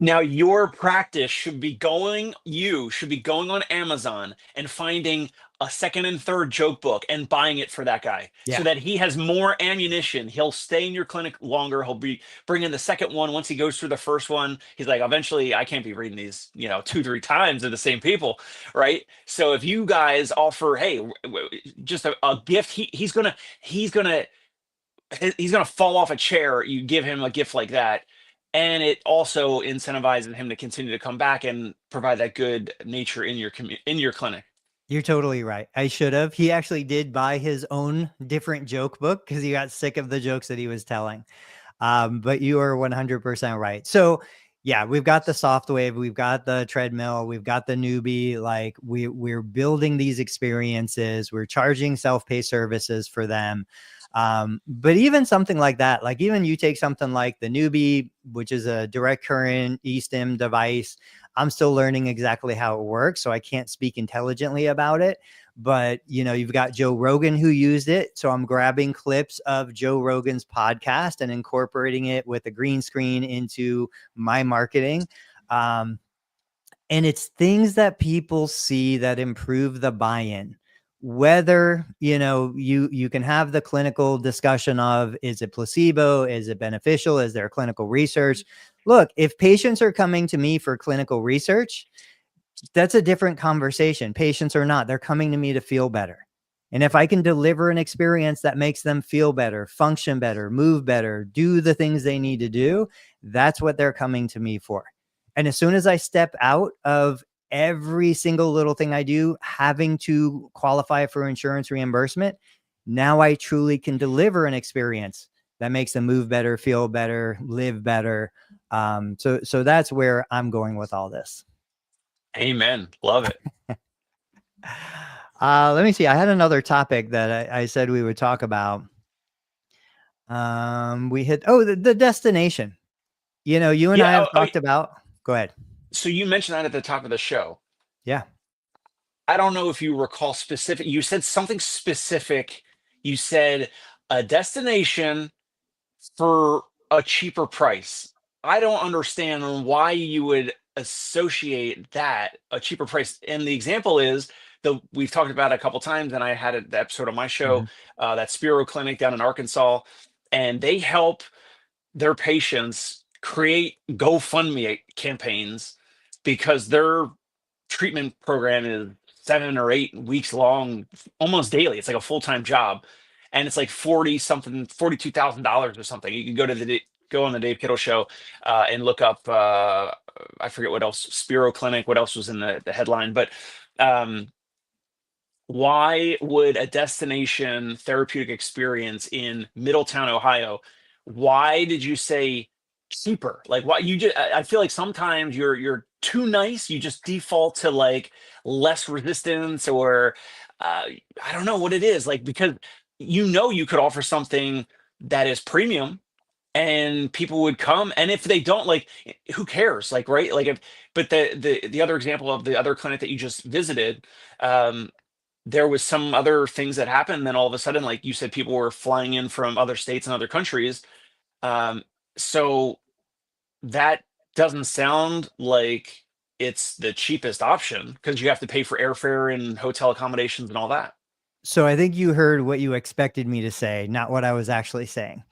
C: Now your practice should be going on Amazon and finding a second and third joke book and buying it for that guy, so that he has more ammunition. He'll stay in your clinic longer. He'll be bringing the second one. Once he goes through the first one, he's like, eventually I can't be reading these, 2-3 times to the same people. Right. So if you guys offer, hey, just a gift, he's going to fall off a chair. You give him a gift like that. And it also incentivizes him to continue to come back and provide that good nature in your clinic.
A: You're totally right. I should have. He actually did buy his own different joke book because he got sick of the jokes that he was telling. But you are 100% right. So yeah, we've got the soft wave, we've got the treadmill, we've got the newbie. Like we're building these experiences, we're charging self-pay services for them. But even something like that, like even you take something like the newbie, which is a direct current eSIM device. I'm still learning exactly how it works, so I can't speak intelligently about it. But you've got Joe Rogan who used it, so I'm grabbing clips of Joe Rogan's podcast and incorporating it with a green screen into my marketing. And it's things that people see that improve the buy-in. Whether you can have the clinical discussion of, is it placebo, is it beneficial, is there clinical research? Look, if patients are coming to me for clinical research, that's a different conversation. Patients or not, they're coming to me to feel better. And if I can deliver an experience that makes them feel better, function better, move better, do the things they need to do, that's what they're coming to me for. And as soon as I step out of every single little thing I do, having to qualify for insurance reimbursement, now I truly can deliver an experience that makes them move better, feel better, live better. So that's where I'm going with all this.
C: Amen. Love it.
A: Let me see. I had another topic that I said we would talk about. We hit, the destination. You and I have talked about. Go ahead.
C: So you mentioned that at the top of the show.
A: Yeah.
C: I don't know if you recall specific. You said something specific. You said a destination for a cheaper price. I don't understand why you would associate that a cheaper price. And the example is we've talked about it a couple times, and I had an episode on my show, that Spiro Clinic down in Arkansas, and they help their patients create GoFundMe campaigns because their treatment program is 7 or 8 weeks long, almost daily. It's like a full-time job, and it's like $42,000 or something. You can go on the Dave Kittle show and look up. I forget what else. Spiro Clinic. What else was in the headline? But why would a destination therapeutic experience in Middletown, Ohio? Why did you say cheaper? Like, why you just? I feel like sometimes you're too nice. You just default to like less resistance, or I don't know what it is. Like, because you could offer something that is premium, and people would come, and if they don't, like, who cares? Like, right? Like, but the other example of the other clinic that you just visited, there was some other things that happened. And then all of a sudden, like you said, people were flying in from other states and other countries. So that doesn't sound like it's the cheapest option, because you have to pay for airfare and hotel accommodations and all that.
A: So I think you heard what you expected me to say, not what I was actually saying.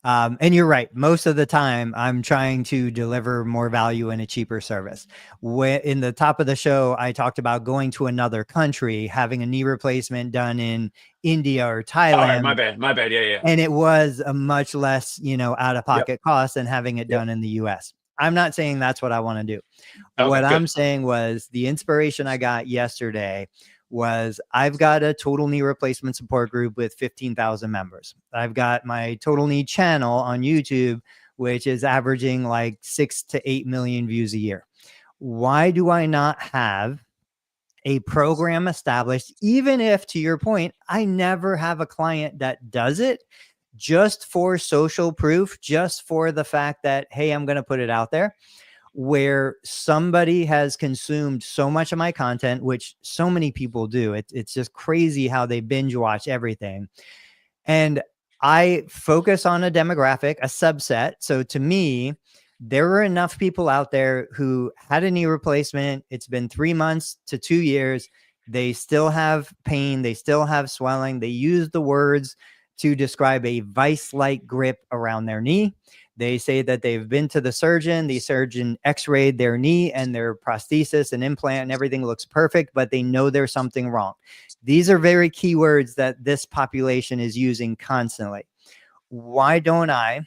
A: And you're right. Most of the time, I'm trying to deliver more value in a cheaper service. In the top of the show, I talked about going to another country, having a knee replacement done in India or Thailand.
C: All right, my bad. Yeah.
A: And it was a much less, out-of-pocket cost than having it done in the US. I'm not saying that's what I want to do.
C: Okay,
A: what
C: good.
A: I'm saying was the inspiration I got yesterday was I've got a total knee replacement support group with 15,000 members. I've got my total knee channel on YouTube, which is averaging like 6 to 8 million views a year. Why do I not have a program established, even if, to your point, I never have a client that does it, just for social proof, just for the fact that, hey, I'm going to put it out there, where somebody has consumed so much of my content, which so many people do. It's just crazy how they binge watch everything. And I focus on a demographic, a subset. So to me, there are enough people out there who had a knee replacement. It's been 3 months to 2 years. They still have pain. They still have swelling. They use the words to describe a vice-like grip around their knee. They say that they've been to the surgeon x-rayed their knee and their prosthesis and implant and everything looks perfect, but they know there's something wrong. These are very key words that this population is using constantly. Why don't I,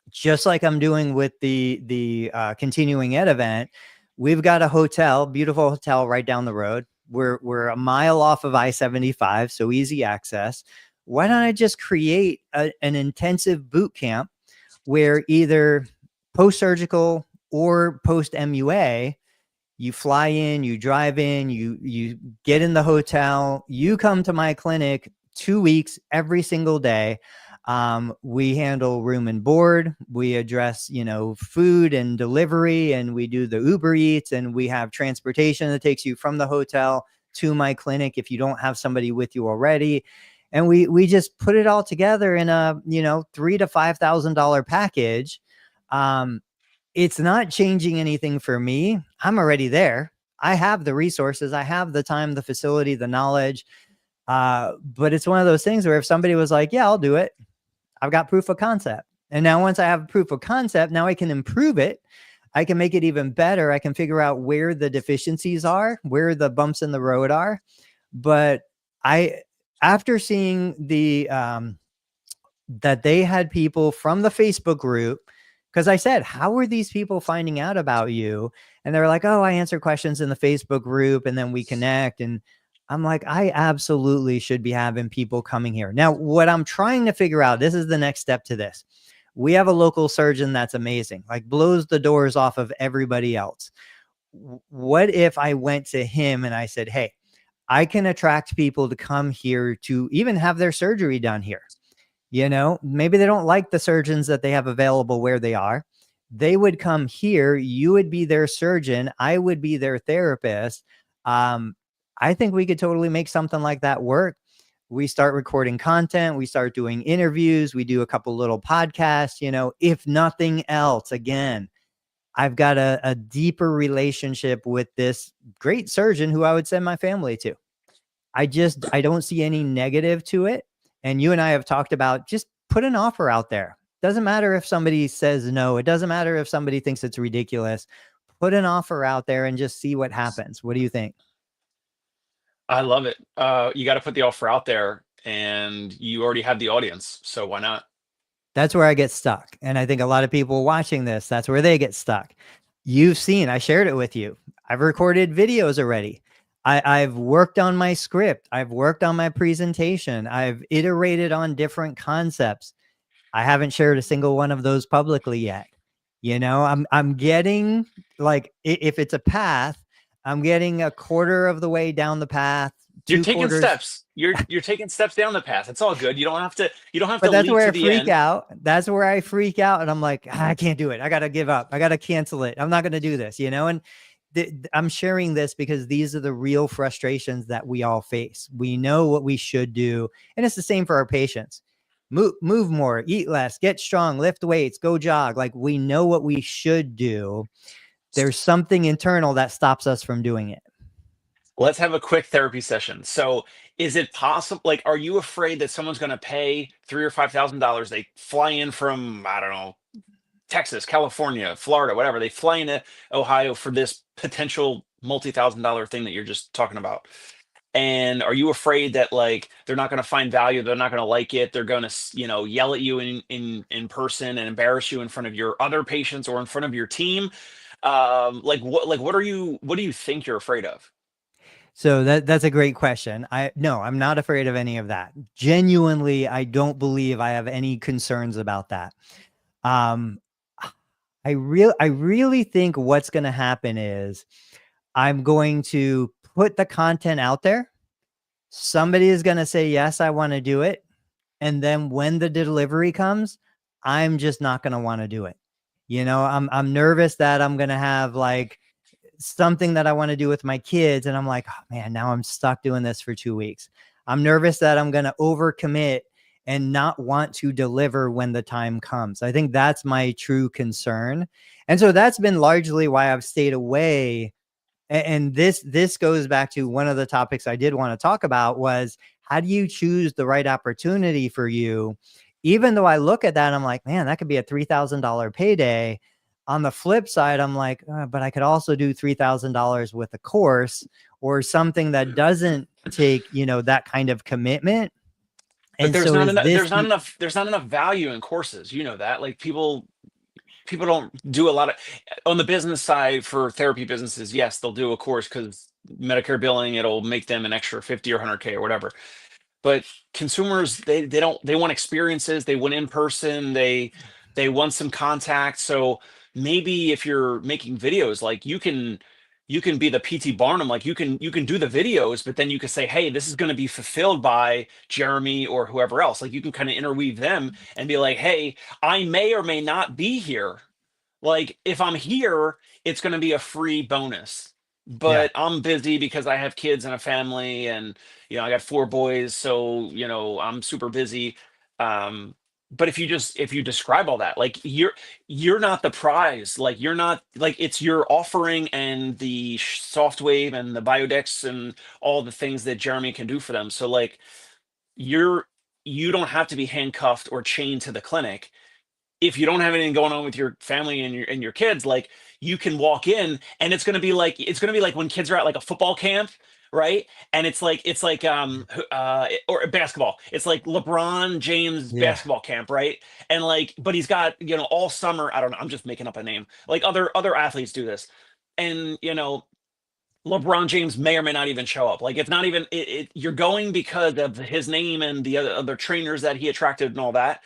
A: just like I'm doing with the continuing ed event, we've got a hotel, beautiful hotel right down the road. We're a mile off of I-75, so easy access. Why don't I just create an intensive boot camp where either post-surgical or post-MUA, you fly in, you drive in, you get in the hotel, you come to my clinic 2 weeks every single day. We handle room and board. We address, food and delivery, and we do the Uber Eats, and we have transportation that takes you from the hotel to my clinic if you don't have somebody with you already. And we just put it all together in a, $3,000 to $5,000 package. It's not changing anything for me. I'm already there. I have the resources. I have the time, the facility, the knowledge. But it's one of those things where if somebody was like, yeah, I'll do it, I've got proof of concept. And now once I have proof of concept, now I can improve it. I can make it even better. I can figure out where the deficiencies are, where the bumps in the road are. But after seeing that they had people from the Facebook group, because I said, how are these people finding out about you? And they're like, oh, I answer questions in the Facebook group and then we connect. And I'm like, I absolutely should be having people coming here. Now, what I'm trying to figure out, this is the next step to this. We have a local surgeon that's amazing, like blows the doors off of everybody else. What if I went to him and I said, hey, I can attract people to come here to even have their surgery done here. Maybe they don't like the surgeons that they have available where they are. They would come here. You would be their surgeon. I would be their therapist. I think we could totally make something like that work. We start recording content. We start doing interviews. We do a couple little podcasts, if nothing else. Again, I've got a deeper relationship with this great surgeon who I would send my family to. I don't see any negative to it. And you and I have talked about just put an offer out there. Doesn't matter if somebody says no. It doesn't matter if somebody thinks it's ridiculous. Put an offer out there and just see what happens. What do you think?
C: I love it. You got to put the offer out there, and you already have the audience. So why not?
A: That's where I get stuck. And I think a lot of people watching this, that's where they get stuck. You've seen, I shared it with you. I've recorded videos already. I've worked on my script. I've worked on my presentation. I've iterated on different concepts. I haven't shared a single one of those publicly yet. I'm getting, like, if it's a path, I'm getting a quarter of the way down the path.
C: You're taking steps. You're taking steps down the path. It's all good. You don't have to.
A: But that's where I
C: freak
A: freak out. That's where I freak out, and I'm like, I can't do it. I gotta give up. I gotta cancel it. I'm not gonna do this. And I'm sharing this because these are the real frustrations that we all face. We know what we should do, and it's the same for our patients. Move more, eat less, get strong, lift weights, go jog. Like, we know what we should do. There's something internal that stops us from doing it.
C: Let's have a quick therapy session. So is it possible, like, are you afraid that someone's going to pay $3,000 or $5,000? They fly in from, I don't know, Texas, California, Florida, whatever. They fly into Ohio for this potential multi-$1,000 thing that you're just talking about. And are you afraid that, like, they're not going to find value? They're not going to like it. They're going to, yell at you in person and embarrass you in front of your other patients or in front of your team. What do you think you're afraid of?
A: So that's a great question. No, I'm not afraid of any of that. Genuinely, I don't believe I have any concerns about that. I really think what's going to happen is I'm going to put the content out there. Somebody is going to say, yes, I want to do it. And then when the delivery comes, I'm just not going to want to do it. I'm nervous that I'm going to have, like, something that I want to do with my kids. And I'm like, oh man, now I'm stuck doing this for 2 weeks. I'm nervous that I'm going to overcommit and not want to deliver when the time comes. I think that's my true concern. And so that's been largely why I've stayed away. And this goes back to one of the topics I did want to talk about was, how do you choose the right opportunity for you? Even though I look at that, I'm like, man, that could be a $3,000 payday. On the flip side, I'm like, but I could also do $3,000 with a course or something that doesn't take, that kind of commitment.
C: But
A: And
C: there's
A: so
C: there's not enough value in courses. That, like, people don't do a lot of, on the business side for therapy businesses. Yes, they'll do a course because Medicare billing, it'll make them an extra 50 or 100K or whatever. But consumers, they want experiences, they want in person, they want some contact. So maybe if you're making videos, like you can be the PT Barnum, like you can do the videos, but then you can say, hey, this is going to be fulfilled by Jeremy or whoever else. Like you can kind of interweave them and be like, hey, I may or may not be here. Like if I'm here, it's going to be a free bonus.
A: Yeah.
C: But I'm busy because I have kids and a family, and I got 4 boys, so I'm super busy. Um, but if you describe all that, like you're not the prize, like you're not, like it's your offering and the soft wave and the biodex and all the things that Jeremy can do for them. So like you're you don't have to be handcuffed or chained to the clinic if you don't have anything going on with your family and your kids. Like you can walk in and it's gonna be like when kids are at like a football camp, right? And or basketball, it's like LeBron James
A: Yeah.
C: basketball camp, right? And like, but he's got all summer, I don't know, I'm just making up a name, like other athletes do this. And LeBron James may or may not even show up. Like it's not even you're going because of his name and the other trainers that he attracted and all that,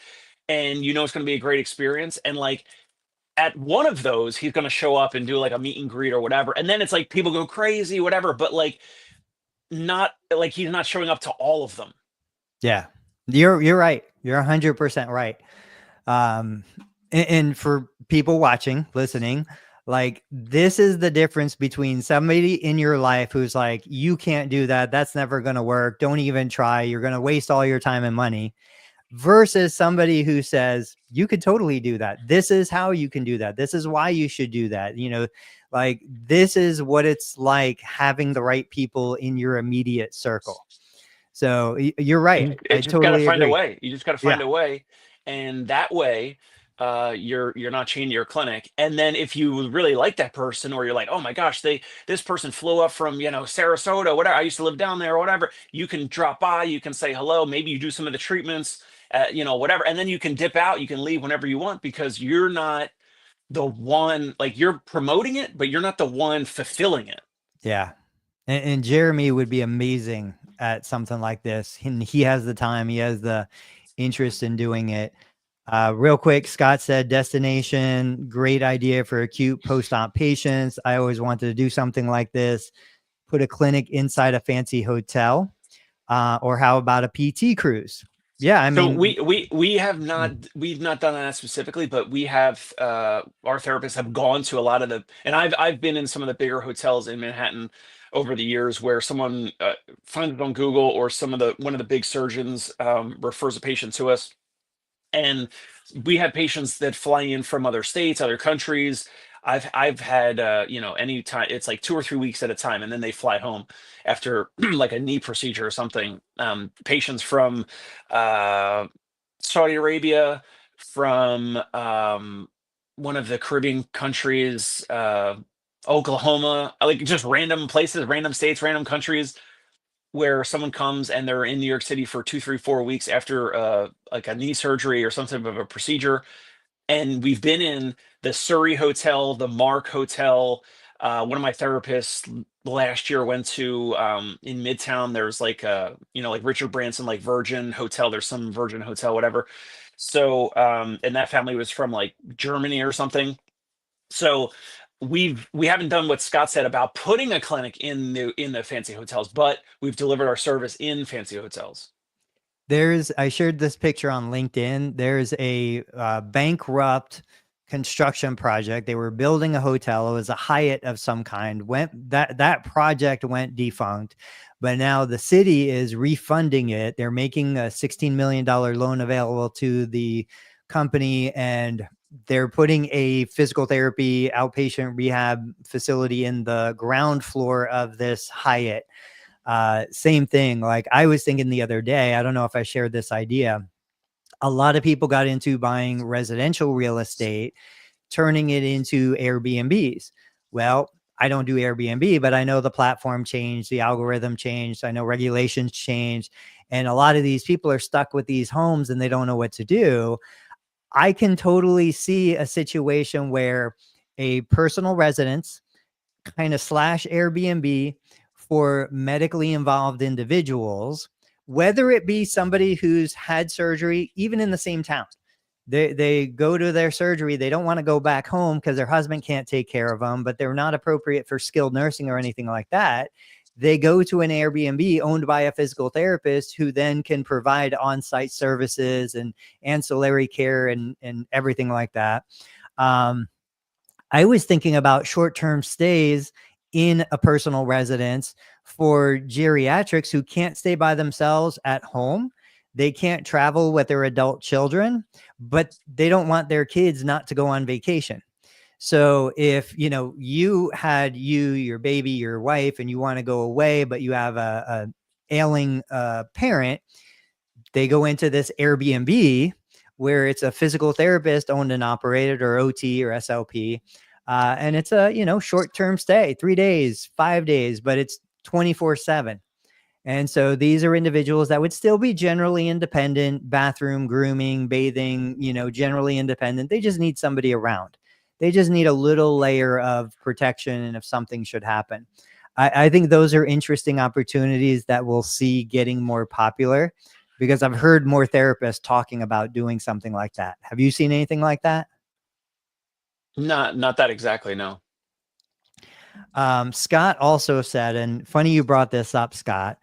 C: and it's going to be a great experience. And like at one of those, he's going to show up and do like a meet and greet or whatever, and then it's like people go crazy, whatever. But like not like he's not showing up to all of them.
A: Yeah, you're right. You're 100% right. And for people watching, listening, like this is the difference between somebody in your life who's like, you can't do that. That's never going to work. Don't even try. You're going to waste all your time and money, versus somebody who says, you could totally do that. This is how you can do that. This is why you should do that. Like this is what it's like having the right people in your immediate circle. So you're right. I
C: just got to
A: totally
C: find
A: agree.
C: a way. You just got to find a way. And that way, you're not chained to your clinic. And then if you really like that person, or you're like, oh my gosh, this person flew up from Sarasota, whatever, I used to live down there or whatever, you can drop by, you can say hello, maybe you do some of the treatments, whatever, and then you can dip out, you can leave whenever you want, because you're not the one, like you're promoting it, but you're not the one fulfilling it.
A: Yeah. And Jeremy would be amazing at something like this. And he has the time, he has the interest in doing it. Real quick, Scott said destination, great idea for acute post-op patients. I always wanted to do something like this. Put a clinic inside a fancy hotel, or how about a PT cruise? Yeah, I mean,
C: we've not done that specifically, but we have our therapists have gone to a lot of and I've been in some of the bigger hotels in Manhattan over the years, where someone finds it on Google, or one of the big surgeons refers a patient to us. And we have patients that fly in from other states, other countries. I've had any time, it's like 2 or 3 weeks at a time, and then they fly home after like a knee procedure or something. Patients from Saudi Arabia, from one of the Caribbean countries, Oklahoma, like just random places, random states, random countries, where someone comes and they're in New York City for 2, 3, 4 weeks after like a knee surgery or some type of a procedure. And we've been in the Surrey Hotel, the Mark Hotel. One of my therapists last year went to in Midtown. There's like like Richard Branson, like Virgin Hotel. There's some Virgin Hotel, whatever. So and that family was from like Germany or something. So we haven't done what Scott said about putting a clinic in the fancy hotels, but we've delivered our service in fancy hotels.
A: I shared this picture on LinkedIn. There's a bankrupt construction project. They were building a hotel. It was a Hyatt of some kind. That project went defunct, but now the city is refunding it. They're making a $16 million loan available to the company, and they're putting a physical therapy outpatient rehab facility in the ground floor of this Hyatt. Same thing. Like I was thinking the other day, I don't know if I shared this idea. A lot of people got into buying residential real estate, turning it into Airbnbs. Well, I don't do Airbnb, but I know the platform changed, the algorithm changed. I know regulations changed, and a lot of these people are stuck with these homes and they don't know what to do. I can totally see a situation where a personal residence kind of / Airbnb for medically involved individuals, whether it be somebody who's had surgery, even in the same town. They go to their surgery. They don't want to go back home because their husband can't take care of them, but they're not appropriate for skilled nursing or anything like that. They go to an Airbnb owned by a physical therapist who then can provide on-site services and ancillary care and everything like that. I was thinking about short-term stays in a personal residence for geriatrics who can't stay by themselves at home. They can't travel with their adult children, but they don't want their kids not to go on vacation. So if, you had your baby, your wife, and you want to go away, but you have a ailing parent, they go into this Airbnb where it's a physical therapist owned and operated, or OT or SLP. And it's a, short-term stay, 3 days, 5 days, but it's 24/7. And so these are individuals that would still be generally independent, bathroom, grooming, bathing, generally independent. They just need somebody around. They just need a little layer of protection. And if something should happen, I think those are interesting opportunities that we'll see getting more popular, because I've heard more therapists talking about doing something like that. Have you seen anything like that?
C: Not that exactly, no.
A: Scott also said, and funny you brought this up, Scott,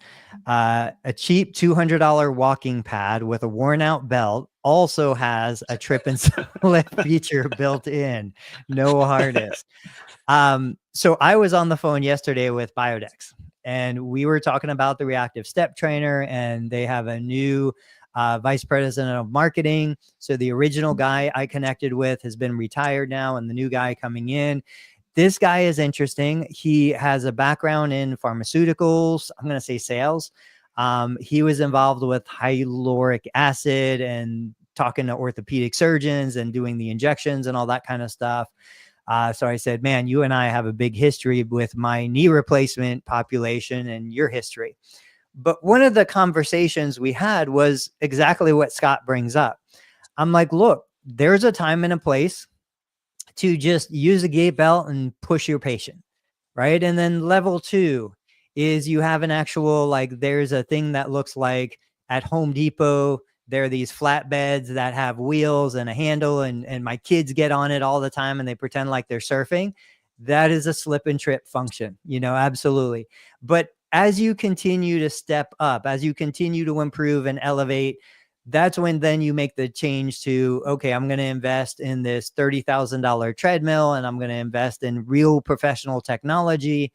A: a cheap $200 walking pad with a worn out belt also has a trip and slip feature built in, no harness. So I was on the phone yesterday with Biodex, and we were talking about the reactive step trainer, and they have a new vice president of marketing. So the original guy I connected with has been retired now, and the new guy coming in, this guy is interesting. He has a background in pharmaceuticals. I'm going to say sales. He was involved with hyaluronic acid and talking to orthopedic surgeons and doing the injections and all that kind of stuff. So I said, man, you and I have a big history with my knee replacement population and your history. But one of the conversations we had was exactly what Scott brings up. I'm like, look, there's a time and a place to just use a gait belt and push your patient, right? And then level 2 is you have an actual, there's a thing that looks like at Home Depot, there are these flatbeds that have wheels and a handle, and my kids get on it all the time and they pretend like they're surfing. That is a slip and trip function, absolutely. But as you continue to step up, as you continue to improve and elevate, that's when then you make the change to, okay, I'm going to invest in this $30,000 treadmill, and I'm going to invest in real professional technology.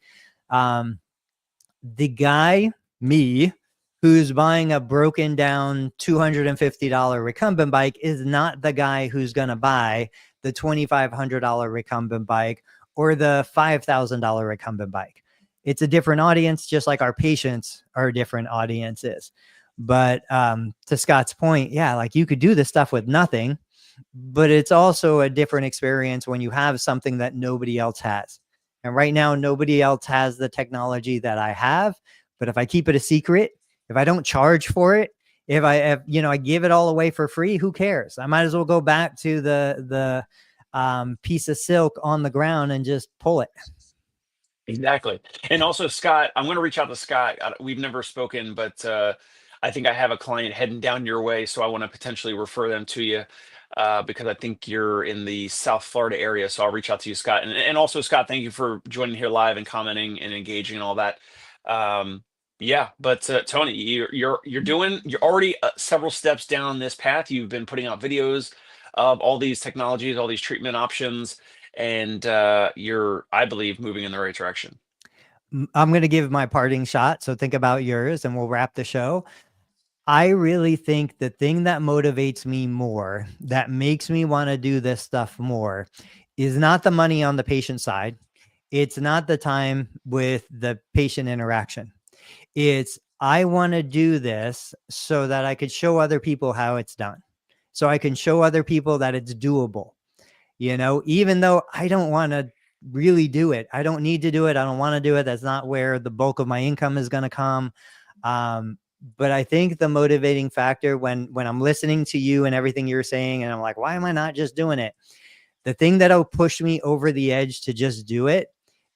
A: The guy, me, who's buying a broken down $250 recumbent bike is not the guy who's going to buy the $2,500 recumbent bike or the $5,000 recumbent bike. It's a different audience, just like our patients are different audiences. But to Scott's point, yeah, you could do this stuff with nothing, but it's also a different experience when you have something that nobody else has. And right now, nobody else has the technology that I have. But if I keep it a secret, if I don't charge for it, if I give it all away for free, who cares? I might as well go back to the piece of silk on the ground and just pull it.
C: Exactly. And also, Scott, I'm going to reach out to Scott. We've never spoken, but I think I have a client heading down your way, so I want to potentially refer them to you because I think you're in the South Florida area. So I'll reach out to you, Scott. And also, Scott, thank you for joining here live and commenting and engaging and all that. Yeah, but Tony, you're already several steps down this path. You've been putting out videos of all these technologies, all these treatment options, and you're, I believe, moving in the right direction.
A: I'm going to give my parting shot. So think about yours and we'll wrap the show. I really think the thing that motivates me more, that makes me want to do this stuff more, is not the money on the patient side. It's not the time with the patient interaction. It's, I want to do this so that I could show other people how it's done. So I can show other people that it's doable. Even though I don't want to really do it. I don't need to do it. I don't want to do it. That's not where the bulk of my income is going to come. But I think the motivating factor when I'm listening to you and everything you're saying, and I'm like, why am I not just doing it? The thing that'll push me over the edge to just do it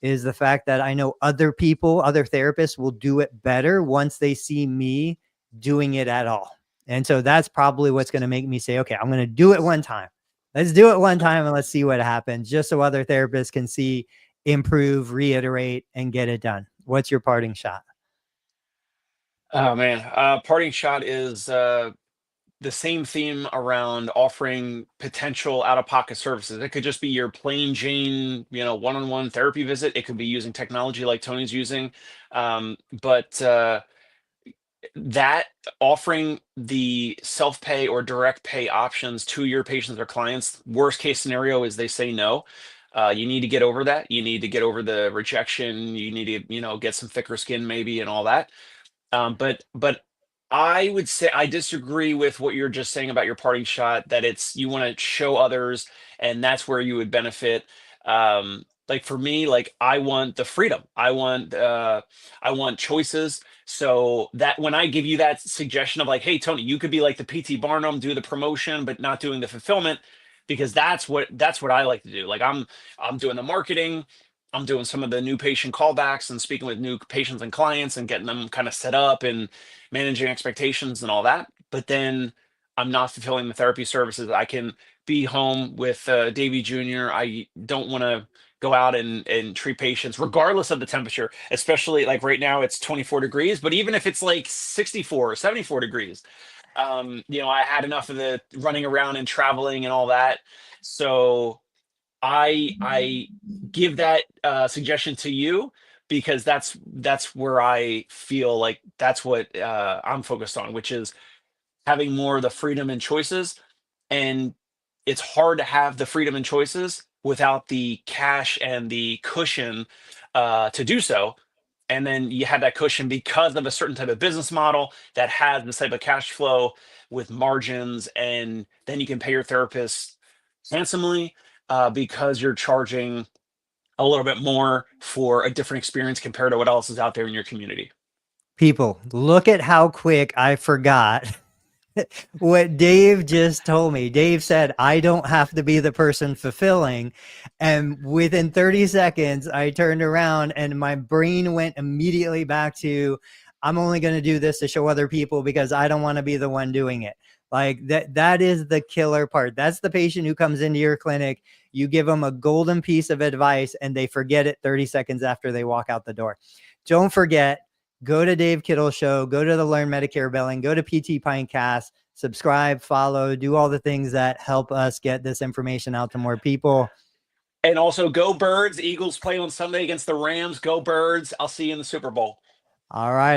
A: is the fact that I know other people, other therapists will do it better once they see me doing it at all. And so that's probably what's going to make me say, okay, I'm going to do it one time. Let's do it one time and let's see what happens, just so other therapists can see, improve, reiterate, and get it done. What's your parting shot?
C: Oh man, parting shot is the same theme around offering potential out-of-pocket services. It could just be your plain Jane, one-on-one therapy visit. It could be using technology like Tony's using, but that offering the self-pay or direct pay options to your patients or clients. Worst case scenario is they say no. You need to get over that. You need to get over the rejection. You need to, get some thicker skin maybe and all that. But I would say I disagree with what you're just saying about your parting shot, that you want to show others and that's where you would benefit. Like for me, like I want the freedom. I want choices. So that when I give you that suggestion of like, hey Tony, you could be like the PT Barnum, do the promotion, but not doing the fulfillment, because that's what I like to do. Like I'm doing the marketing. I'm doing some of the new patient callbacks and speaking with new patients and clients and getting them kind of set up and managing expectations and all that. But then I'm not fulfilling the therapy services. I can be home with Davey Jr. I don't want to go out and treat patients regardless of the temperature, especially like right now it's 24 degrees. But even if it's like 64 or 74 degrees, I had enough of the running around and traveling and all that. So I give that suggestion to you because that's where I feel like that's what I'm focused on, which is having more of the freedom and choices. And it's hard to have the freedom and choices without the cash and the cushion to do so. And then you have that cushion because of a certain type of business model that has this type of cash flow with margins, and then you can pay your therapist handsomely because you're charging a little bit more for a different experience compared to what else is out there in your community.
A: People, look at how quick I forgot what Dave just told me. Dave said, I don't have to be the person fulfilling. And within 30 seconds, I turned around and my brain went immediately back to, I'm only going to do this to show other people because I don't want to be the one doing it. Like that is the killer part. That's the patient who comes into your clinic. You give them a golden piece of advice and they forget it 30 seconds after they walk out the door. Don't forget, go to Dave Kittle Show, go to the Learn Medicare Billing, go to PT Pinecast, subscribe, follow, do all the things that help us get this information out to more people.
C: And also go Birds. Eagles play on Sunday against the Rams. Go Birds. I'll see you in the Super Bowl.
A: All right.